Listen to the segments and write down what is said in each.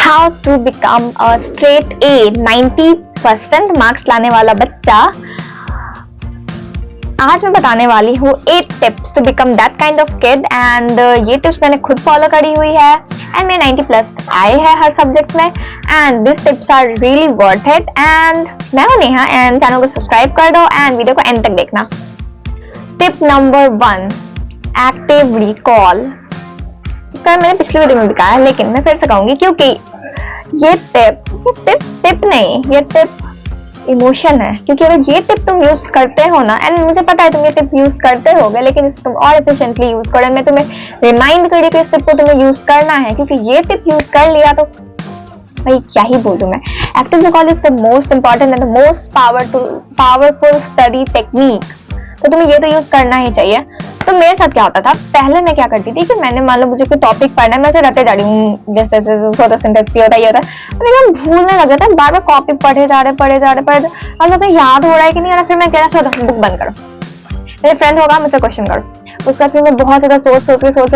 How to become a straight A 90% marks लाने वाला बच्चा। आज मैं बताने वाली हूँ 8 tips to become that kind of kid and ये टिप्स मैंने खुद फॉलो करी हुई है एंड मेरे 90+ आए हैं हर सब्जेक्ट्स में and this tips are really worth it. And मैं हूँ नेहा एंड चैनल को सब्सक्राइब कर दो एंड वीडियो को एंड तक देखना। Tip number 1, active recall. इसका मैंने पिछली वीडियो में भी कहा है लेकिन मैं फिर से कहूंगी क्योंकि ये टिप नहीं, ये टिप इमोशन है। क्योंकि अगर ये टिप तुम यूज करते हो ना, एंड मुझे पता है तुम ये टिप यूज करते होगे लेकिन इसे तुम और एफिशिएंटली यूज करो। मैं तुम्हें रिमाइंड करी कि इस टिप को तुम्हें यूज करना है क्योंकि ये टिप यूज कर लिया तो भाई क्या ही बोलूं मैं। Active recall is the most important and the most powerful study technique. तो तुम्हें ये तो यूज करना ही चाहिए। तो मेरे साथ क्या होता था, पहले मैं क्या करती थी कि मैंने मान लो मुझे कोई टॉपिक पढ़ना है, मैं उसे रटे जा रही हूँ, जैसे फोटोसिंथेसिस होता है, ये होता है, लेकिन भूलने लग जाता है, बार बार कॉपी पढ़े जा रहे और मुझे याद हो रहा है कि नहीं आ रहा। फिर मैं कह रहा बुक बंद करो, मेरे फ्रेंड होगा मुझसे क्वेश्चन करो। उसका फिर मैं बहुत ज्यादा सोच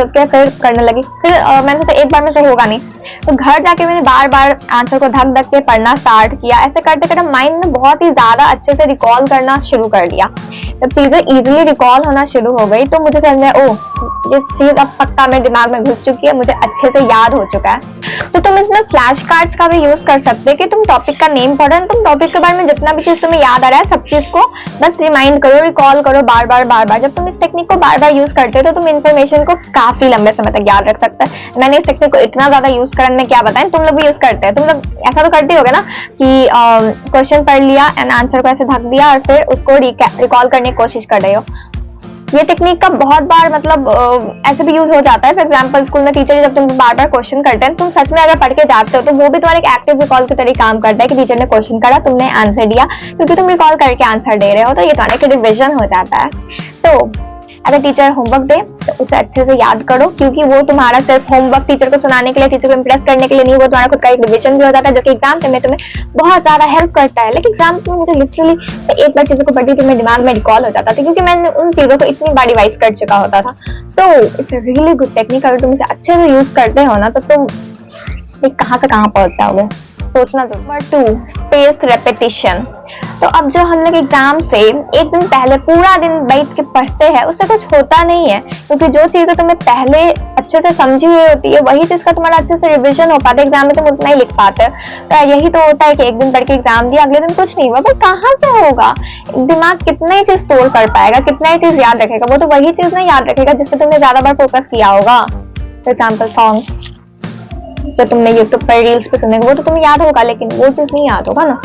के फिर करने लगी। फिर मैंने सोचा एक बार में से होगा नहीं, तो घर जाके मैंने बार बार आंसर को धक के पढ़ना स्टार्ट किया। ऐसे करते करते माइंड ने बहुत ही ज्यादा अच्छे से रिकॉल करना शुरू कर दिया। जब चीजें इजीली रिकॉल होना शुरू हो गई तो मुझे समझ में ओह ये चीज अब पक्का मेरे दिमाग में घुस चुकी है, मुझे अच्छे से याद हो चुका है। तो तुम इसमें फ्लैश कार्ड्स का भी यूज कर सकते हो कि तुम टॉपिक का नेम पढ़ो, तुम टॉपिक के बारे में जितना भी चीज तुम्हें याद आ रहा है सब चीज को बस रिमाइंड करो, रिकॉल करो बार बार। जब तुम इस टेक्निक को बार बार यूज करते हो तो तुम इन्फॉर्मेशन को काफी लंबे समय तक याद रख सकते हो। मैंने इस टेक्निक को इतना ज्यादा यूज करने में क्या बताएं, तुम लोग भी यूज करते हैं। तुम लोग ऐसा तो करते होगे ना कि क्वेश्चन पढ़ लिया एंड आंसर को ऐसे ढक दिया और फिर उसको रिकॉल करने की कोशिश कर रहे हो। ये टेक्निक का बहुत बार मतलब ऐसे भी यूज हो जाता है। फॉर एग्जांपल स्कूल में टीचर जब तुम बार बार क्वेश्चन करते हैं, तुम सच में अगर पढ़ के जाते हो तो वो भी तुम्हारे एक एक्टिव रिकॉल की तरह काम करता है कि टीचर ने क्वेश्चन करा, तुमने आंसर दिया, क्योंकि तुम रिकॉल करके आंसर दे रहे हो, तो ये तुम्हारे रिविजन हो जाता है। तो अगर टीचर होमवर्क दे तो उसे अच्छे से याद करो, क्योंकि वो तुम्हारा सिर्फ होमवर्क टीचर को सुनाने के लिए, टीचर को इम्प्रेस करने के लिए नहीं, वो तुम्हारा खुद का एक रिविजन भी हो जाता है जो कि एग्जाम में तुम्हें बहुत ज्यादा हेल्प करता है। लेकिन एग्जाम में मुझे लिटरली एक बार चीजों को पढ़ी थी मेरे दिमाग में रिकॉल हो जाता था क्योंकि मैंने उन चीजों को इतनी बार रिवाइज कर चुका होता था। तो इट्स रियली गुड टेक्निक। अगर तुम इसे अच्छे से यूज करते हो ना तो तुम कहां से कहां पहुंच जाओगे, सोचना जरूर। Number 2, spaced repetition. तो अब जो हम लोग एग्जाम से एक दिन पहले पूरा दिन बैठ के पढ़ते हैं उससे कुछ होता नहीं है, क्योंकि जो चीजें तुम्हें पहले अच्छे से समझी हुई होती है वही चीज का तुम्हारा अच्छे से रिवीजन हो पाता है। एग्जाम में तुम उतना ही लिख पाते हो। तो यही तो होता है कि एक दिन पढ़ के एग्जाम दिया, अगले दिन कुछ नहीं हुआ, पर कहाँ से होगा? दिमाग कितना ही चीज स्टोर कर पाएगा, कितना ही चीज याद रखेगा? वो तो वही चीज नहीं याद रखेगा जिसपे तुमने ज्यादा बार फोकस किया होगा। फॉर एग्जाम्पल सॉन्ग्स जो तुमने यूट्यूब पर रील्स पे सुने वो तो तुम्हें याद होगा, लेकिन वो चीज नहीं याद होगा ना।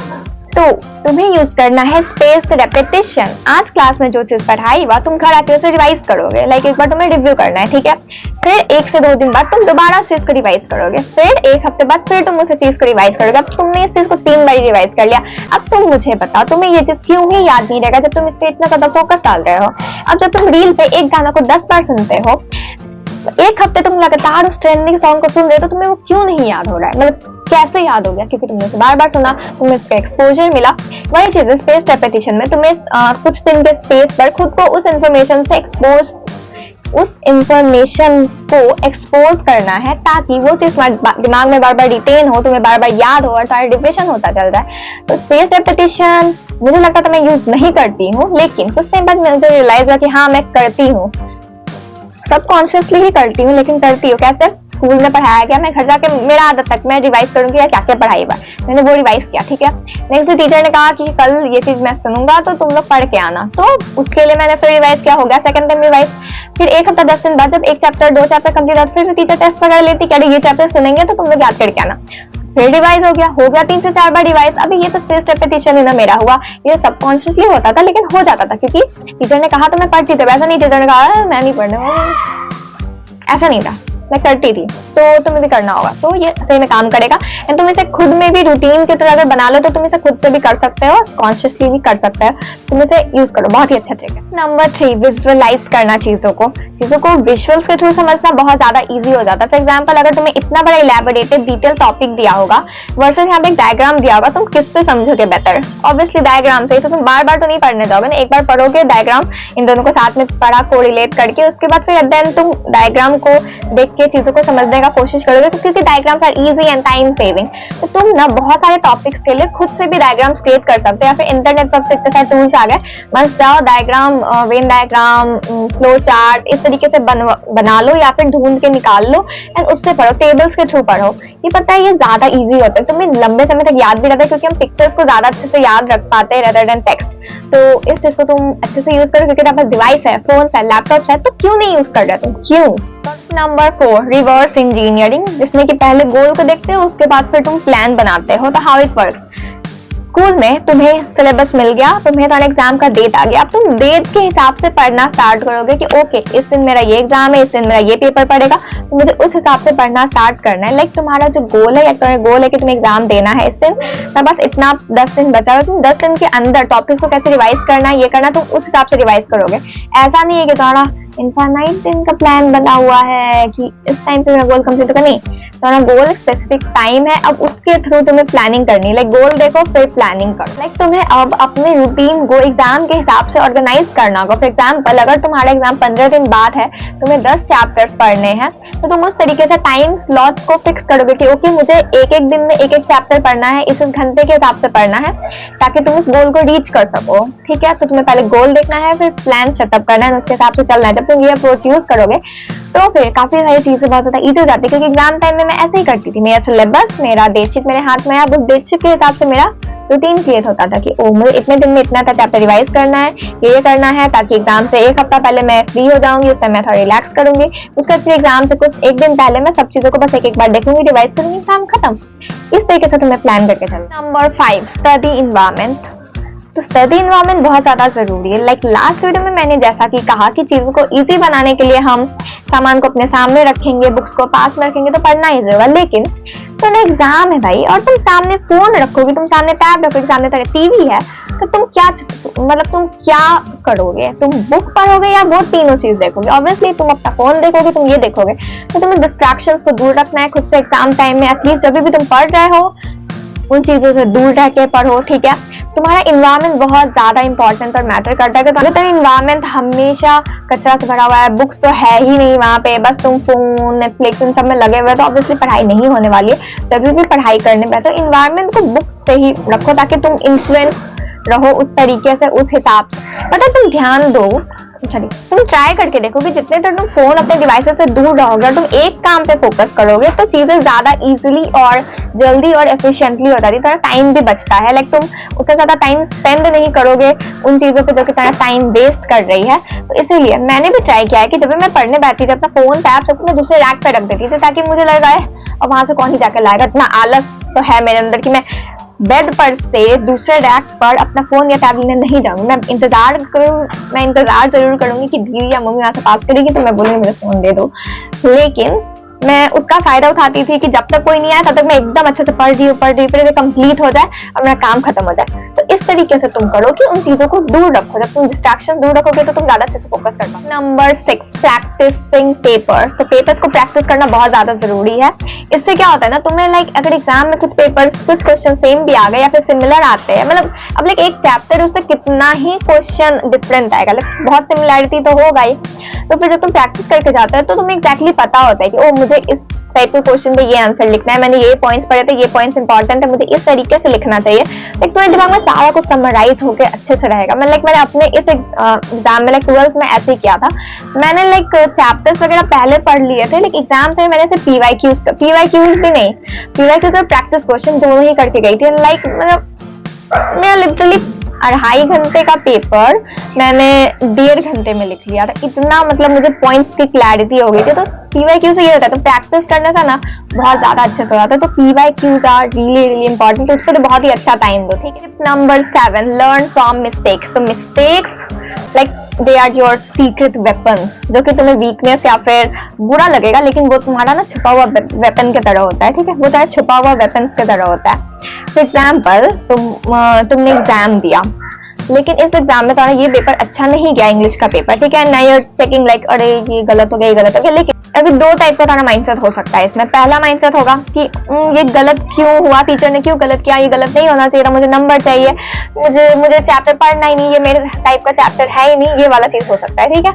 तो तुम्हें यूज करना है स्पेस्ड रेपिटेशन। आज क्लास में जो चीज पढ़ाई हुआ तुम घर आके उसे रिवाइज करोगे, लाइक एक बार तुम्हें रिव्यू करना है, ठीक है। फिर 1 से 2 दिन बाद तुम दोबारा उस चीज को रिवाइज करोगे, फिर 1 हफ्ते बाद फिर तुम उस चीज को रिवाइज करोगे। अब तुमने इस चीज को 3 बार रिवाइज कर लिया। अब तुम मुझे बताओ तुम्हें ये चीज क्यों ही याद नहीं रहेगा जब तुम इस पे इतना ज्यादा फोकस डाल रहे हो। अब जब तुम रील पे एक गाना को 10 बार सुनते हो, 1 हफ्ते तुम लगातार उस ट्रेंडिंग सॉन्ग को सुन रहे हो, तो तुम्हें वो क्यों नहीं याद हो रहा है? मतलब कैसे याद हो गया? क्योंकि तुमने उसे बार बार सुना, तुम्हें इसका एक्सपोजर मिला। वही चीज है स्पेस्ड रेपिटेशन में। तुम्हें कुछ दिन के स्पेस पर खुद को उस इंफॉर्मेशन को एक्सपोज करना है ताकि वो चीज दिमाग में बार बार रिटेन हो, तुम्हें बार बार याद हो और तुम्हारा रिविजन होता चल रहा है। तो स्पेस्ड रेपिटेशन मुझे लगता था मैं यूज नहीं करती हूँ, लेकिन कुछ टाइम बाद मुझे रियलाइज हुआ कि हाँ मैं करती हूँ, सबकॉन्शियसली ही करती हूँ, लेकिन करती हूँ। कैसे? स्कूल में पढ़ाया गया, मैं घर जाके मेरा आदत तक मैं रिवाइज करूंगी या क्या क्या पढ़ाई हुआ, मैंने वो रिवाइज किया, ठीक है। नेक्स्ट टीचर ने कहा कि कल ये चीज मैं सुनूंगा तो तुम लोग पढ़ के आना, तो उसके लिए मैंने फिर रिवाइज किया, हो गया सेकंड टाइम रिवाइज। फिर 1 हफ्ता 10 दिन बाद जब 1 चैप्टर 2 चैप्टर कंप्लीट होता फिर से टीचर टेस्ट वगैरह लेती कि ये चैप्टर सुनेंगे तो तुम लोग याद करके आना, फिर रिवाइज हो गया 3 से 4 बार रिवाइज। अभी ये तो स्पेस्ड रेपिटेशन ही ना मेरा हुआ, ये सबकॉन्शियसली होता था लेकिन हो जाता था क्योंकि टीचर ने कहा तो मैं पढ़ती थी। वैसा नहीं टीचर ने कहा मैं नहीं पढ़ने, ऐसा नहीं था, मैं करती थी। तो तुम्हें भी करना होगा, तो ये सही में काम करेगा। एंड तुम इसे खुद में भी रूटीन की तरह अगर बना लो तो तुम इसे खुद से भी कर सकते हो, कॉन्शियसली भी कर सकते हो। तुम इसे यूज करो, बहुत ही अच्छा ट्रिक है। नंबर 3, विजुअलाइज करना। चीजों को विजुअल्स के थ्रू समझना बहुत ज्यादा इजी हो जाता है। फॉर एग्जाम्पल अगर तुम्हें इतना बड़ा इलैबोरेटेड डिटेल टॉपिक दिया होगा वर्सेस यहाँ पे एक डायग्राम दिया होगा, तुम किससे समझोगे बेटर? ऑब्वियसली डायग्राम से। तो तुम बार बार तो नहीं पढ़ने जाओगे ना, एक बार पढ़ोगे डायग्राम, इन दोनों को साथ में पढ़ा, कोरिलेट करके, उसके बाद फिर देन तुम डायग्राम को देख के चीजों को समझने का कोशिश करोगे, क्योंकि diagrams are easy and time saving. तो तुम ना बहुत सारे टॉपिक्स के लिए खुद से भी डायग्राम्स क्रिएट कर सकते हो, या फिर इंटरनेट पर इतने सारे टूल्स आ गए, बस जाओ diagram, Venn diagram, flow chart, इस तरीके से बना लो या फिर ढूंढ के निकाल लो एंड उससे पढ़ो, टेबल्स के थ्रू पढ़ो। ये पता है ये ज्यादा इजी होता है, तुम्हें लंबे समय तक याद भी रहता है, क्योंकि हम पिक्चर्स को ज्यादा अच्छे से याद रख पाते हैं रेदर देन टेक्स्ट। तो इस चीज को तुम अच्छे से यूज करो, क्योंकि तुम्हारे पास डिवाइस है, फोन है, लैपटॉप है, तो क्यों नहीं यूज कर रहे तुम, क्यों? नंबर 4, रिवर्स इंजीनियरिंग, जिसमें कि पहले गोल को देखते हो, उसके बाद फिर तुम प्लान बनाते हो। तो हाउ इट वर्क्स, स्कूल में तुम्हें सिलेबस मिल गया, तुम्हें तुम्हारे एग्जाम का डेट आ गया, अब तुम डेट के हिसाब से पढ़ना स्टार्ट करोगे कि ओके इस दिन मेरा ये एग्जाम है, इस दिन मेरा ये पेपर पड़ेगा, तो मुझे उस हिसाब से पढ़ना स्टार्ट करना है। लाइक तुम्हारा जो गोल है, या तुम्हारा गोल है कि तुम्हें एग्जाम देना है इस दिन, तो बस इतना 10 दिन बचा है, तुम 10 दिन के अंदर टॉपिक्स को कैसे रिवाइज करना है, ये करना, तुम उस हिसाब से रिवाइज करोगे। ऐसा नहीं है कि तुम्हारा इनफाइनाइट दिन का प्लान बना हुआ है कि इस टाइम पे मेरा गोल कंप्लीट होगा, नहीं, तुम्हारा गोल स्पेसिफिक टाइम है, अब उसके थ्रू तुम्हें प्लानिंग करनी है। लाइक गोल देखो फिर प्लानिंग करो। लाइक तुम्हें अब अपने रूटीन को एग्जाम के हिसाब से ऑर्गेनाइज करना होगा। फॉर एग्जाम्पल, अगर तुम्हारा एग्जाम 15 दिन बाद है, तुम्हें 10 चैप्टर्स पढ़ने हैं, तो तुम उस तरीके से टाइम स्लॉट्स को फिक्स करोगे कि ओके मुझे एक एक दिन में एक एक चैप्टर पढ़ना है, इस घंटे के हिसाब से पढ़ना है, ताकि तुम उस गोल को रीच कर सको। ठीक है, तो तुम्हें पहले गोल देखना है, फिर प्लान सेटअप करना है, उसके हिसाब से चलना है। जब तुम ये अप्रोच यूज करोगे तो फिर काफी सारी चीजें बहुत ज्यादा इजी हो जाती है, क्योंकि एग्जाम टाइम में मैं ऐसे ही करती थी। मेरा सिलेबस, मेरा डेट शीट मेरे हाथ में है, अब उस डेट शीट के हिसाब से मेरा रूटीन क्रिएट होता था कि ओ मुझे इतने दिन में इतना चैप्टर रिवाइज करना है, ये करना है, ताकि एग्जाम से एक हफ्ता पहले मैं फ्री हो जाऊंगी, उस टाइम मैं थोड़ा रिलैक्स करूंगी, उसके बाद फिर एग्जाम से कुछ एक दिन पहले मैं सब चीजों को बस एक एक बार देखूंगी, रिवाइज करूंगी, एग्जाम खत्म। इस तरीके से तुम्हें प्लान करके चलना। Number 5, study environment. तो स्टडी इन्वायरमेंट बहुत ज्यादा जरूरी है। लाइक लास्ट वीडियो में मैंने जैसा कि कहा कि चीजों को इजी बनाने के लिए हम सामान को अपने सामने रखेंगे, बुक्स को पास में रखेंगे, तो पढ़ना इजी होगा। लेकिन तो ना एग्जाम है भाई, और तुम सामने फोन रखोगे, तुम सामने टैब रखोगे, सामने तेरे टीवी है, तो तुम क्या मतलब तुम क्या करोगे? तुम बुक पढ़ोगे या वो तीनों चीज देखोगे? ऑब्वियसली तुम अपना फोन देखोगे, तुम ये देखोगे। तो तुम्हें डिस्ट्रैक्शंस को दूर रखना है खुद से एग्जाम टाइम में। एटलीस्ट जब भी तुम पढ़ रहे हो उन चीजों से दूर रह के पढ़ो। ठीक है, तुम्हारा इन्वायरमेंट बहुत ज्यादा इंपॉर्टेंट और मैटर करता है, कि तुम्हारा इन्वायरमेंट हमेशा कचरा से भरा हुआ है, बुक्स तो है ही नहीं वहां पे, बस तुम फोन, नेटफ्लिक्स इन सब में लगे हुए, तो ऑब्वियसली पढ़ाई नहीं होने वाली है। तभी भी पढ़ाई करने में तो इन्वायरमेंट को बुक्स से ही रखो, ताकि तुम इन्फ्लुएंस रहो उस तरीके से, उस हिसाब से। मतलब तुम ध्यान दो, चलिए तुम ट्राई करके देखो कि जितने देर तुम फोन अपने डिवाइसेस से दूर रहोगे और तुम एक काम पे फोकस करोगे, तो चीजें ज्यादा इजीली और जल्दी और एफिशिएंटली हो जाती है, तुम्हारा टाइम भी बचता है। लाइक तुम उतना ज्यादा टाइम स्पेंड नहीं करोगे उन चीजों पे जो कि तुम्हारा टाइम वेस्ट कर रही है। तो इसीलिए मैंने भी ट्राई किया है कि जब मैं पढ़ने बैठती थी, अपना फोन टैब सब मैं दूसरे रैक पे रख देती थी, ताकि मुझे लगा है और वहां से कौन ही जाकर लाएगा, इतना आलस तो है मेरे अंदर कि मैं बेड पर से दूसरे रैक पर अपना फोन या टैब लेने नहीं जाऊंगी। मैं इंतजार जरूर करूंगी कि दीदी या मम्मी वहां से पास करेगी, तो मैं बोलूंगी मुझे फोन दे दो। लेकिन मैं उसका फायदा उठाती थी कि जब तक कोई नहीं आया तब तक मैं एकदम अच्छे से पढ़ रही हूँ, फिर कंप्लीट हो जाए और मेरा काम खत्म हो जाए। तो इस तरीके से तुम करो कि उन चीजों को दूर रखो। जब तुम डिस्ट्रैक्शन दूर रखोगे तो तुम ज्यादा अच्छे से फोकस कर पाओगे। Number 6, practising papers. तो पेपर्स को प्रैक्टिस करना बहुत ज्यादा जरूरी है। इससे क्या होता है ना, तुम्हें लाइक अगर एग्जाम में कुछ पेपर्स, कुछ क्वेश्चन सेम भी आ गए या फिर सिमिलर आते हैं, मतलब अब लाइक एक चैप्टर उससे कितना ही क्वेश्चन डिफरेंट आएगा, लाइक बहुत सिमिलैरिटी तो होगा ही। तो फिर जब तुम प्रैक्टिस करके जाते हो तो तुम्हें एग्जैक्टली पता होता है कि ओ मुझे इस टाइप के क्वेश्चन पे ये आंसर लिखना है, मैंने ये पॉइंट्स पढ़े थे, ये पॉइंट्स इंपॉर्टेंट है, मुझे इस तरीके से लिखना चाहिए। लाइक तुम्हारे दिमाग में सारा कुछ समराइज होकर अच्छे से रहेगा। मैंने अपने इस एग्जाम में 12th में ऐसे ही किया था। मैंने चैप्टर्स वगैरह पहले पढ़ लिए थे, लेकिन एग्जाम पे मैंने सिर्फ पीवाईक्यूज भी नहीं, पीवाईक्यूज और प्रैक्टिस क्वेश्चन दोनों ही करके गई थी। मैं लिटरली 2.5 घंटे का पेपर मैंने 1.5 घंटे में लिख लिया था। इतना मतलब मुझे पॉइंट्स की क्लैरिटी हो गई थी। तो पीवाईक्यू से ये होता है, तो प्रैक्टिस करने से ना बहुत ज्यादा अच्छे से हो जाता है। तो पीवाईक्यूज आर रियली इंपॉर्टेंट, तो उस पर तो बहुत ही अच्छा टाइम दो। ठीक है, नंबर 7, लर्न फ्रॉम मिस्टेक्स। तो mistakes like they are your secret weapons, जो कि तुम्हें वीकनेस या फिर बुरा लगेगा, लेकिन वो तुम्हारा ना छुपा हुआ वेपन की तरह होता है। ठीक है, वो तुम्हारा छुपा हुआ वेपन्स की तरह होता है। फॉर एग्जाम्पल, तुमने एग्जाम दिया, लेकिन इस एग्जाम में तुम्हारा ये पेपर अच्छा नहीं गया, इंग्लिश का पेपर। ठीक है, now you are checking like अरे ये गलत हो गया, ये गलत हो गया। लेकिन अभी 2 टाइप का तुम्हारा माइंडसेट हो सकता है इसमें। पहला माइंडसेट होगा कि ये गलत क्यों हुआ, टीचर ने क्यों गलत किया, ये गलत नहीं होना चाहिए था, मुझे नंबर चाहिए, मुझे चैप्टर पढ़ना ही नहीं, ये मेरे टाइप का चैप्टर है ही नहीं, ये वाला चीज हो सकता है। ठीक है,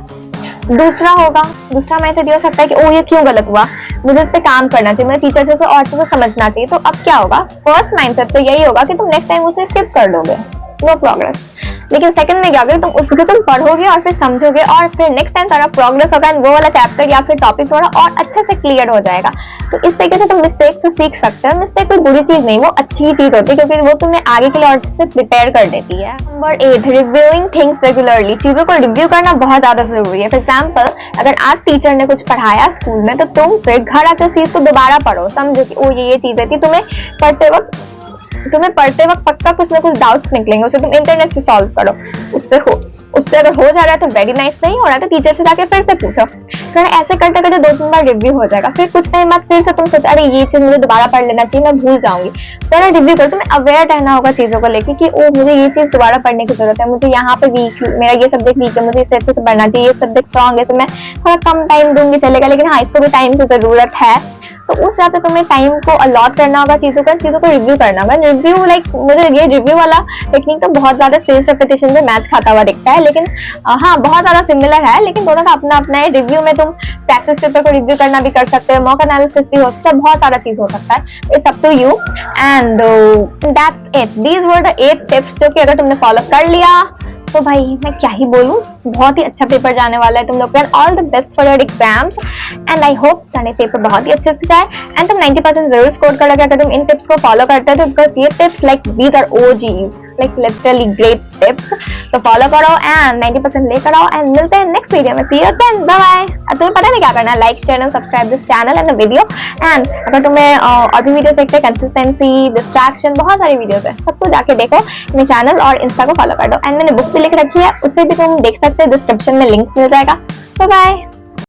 दूसरा मेथड ये हो सकता है कि ओ ये क्यों गलत हुआ, मुझे इस पे काम करना चाहिए, मुझे टीचर से और अच्छे से समझना चाहिए। तो अब क्या होगा, फर्स्ट माइंडसेट तो यही होगा कि तुम नेक्स्ट टाइम उसे स्किप कर दोगे, नो प्रोग्रेस। लेकिन सेकंड में क्या होगा, तुम उसे तुम पढ़ोगे और फिर समझोगे और फिर नेक्स्ट टाइम सारा प्रोग्रेस होगा, वो वाला चैप्टर या फिर टॉपिक थोड़ा और अच्छे से क्लियर हो जाएगा। तो इस तरीके से तुम मिस्टेक से सीख सकते हो। मिस्टेक कोई बुरी चीज नहीं, वो अच्छी चीज होती है क्योंकि वो तुम्हें आगे के लिए और अच्छे से प्रिपेयर कर देती है। Number 8, reviewing things regularly. चीजों को रिव्यू करना बहुत ज्यादा जरूरी है। फॉर एग्जाम्पल, अगर आज टीचर ने कुछ पढ़ाया स्कूल में तो तुम फिर घर आकर उस चीज को दोबारा पढ़ो, समझो कि ओ ये चीज है थी। तुम्हें पढ़ते वक्त पक्का कुछ ना कुछ डाउट्स निकलेंगे, उसे तुम इंटरनेट से सॉल्व करो। उससे अगर हो जा रहा है तो वेरी नाइस, नहीं हो रहा है तो टीचर से जाके फिर से पूछो। फिर ऐसे करते करते 2-3 बार रिव्यू हो जाएगा। फिर कुछ टाइम बाद फिर से तुम सोचो अरे ये चीज मुझे दोबारा पढ़ लेना चाहिए, मैं भूल जाऊंगी। तो रिव्यू करो, तुम्हें अवेयर रहना होगा चीजों को लेके कि ओ मुझे ये चीज दोबारा पढ़ने की जरूरत है, मुझे यहाँ पे मेरा ये सब्जेक्ट वीक है, मुझे इसे अच्छे से पढ़ना चाहिए, ये सब्जेक्ट स्ट्रॉन्ग है, तो मैं थोड़ा कम टाइम दूंगी चलेगा, लेकिन हाँ इसको भी टाइम की जरूरत है। तो उस हिसाब से तुम्हें टाइम को अलॉट करना होगा, चीजों को रिव्यू करना होगा। रिव्यू मुझे ये रिव्यू वाला टेक्निक तो बहुत ज्यादा स्पेस रेपिटेशन में मैच खाता हुआ दिखता है, लेकिन हाँ बहुत ज्यादा सिमिलर है, लेकिन दोनों का अपना अपना है। रिव्यू में तुम प्रैक्टिस पेपर को रिव्यू करना भी कर सकते हो, मॉक एनालिसिस भी हो सकता है, बहुत सारा चीज हो सकता है। It's up to you and that's it. These were the 8 tips जो कि अगर तुमने फॉलो कर लिया तो भाई मैं क्या ही बोलूं, बहुत ही अच्छा पेपर जाने वाला है तुम लोग का। All the best for your exams and I hope तुम्हारे पेपर बहुत ही अच्छे से जाए एंड तुम 90% जरूर स्कोर कर लोगे अगर तुम इन टिप्स को फॉलो करते हो। तो बिकॉज ये tips like these are OGs, like literally great tips. तो फॉलो करो एंड 90% लेकर आओ एंड मिलते हैं नेक्स्ट वीडियो में। See you then, bye bye. तुम्हें पता नहीं क्या करना है, like share and subscribe this channel and the video. And अगर तुम्हें और भी वीडियोस देखते हैं, कंसिस्टेंसी, डिस्ट्रैक्शन, बहुत सारी वीडियोस है, सबको जाके देखो, मेरे चैनल और इंस्टा को फॉलो कर दो। एंड मैंने बुक भी लिख रखी है, उसे भी तुम देख सकते हो, डिस्क्रिप्शन में लिंक मिल जाएगा। Bye bye.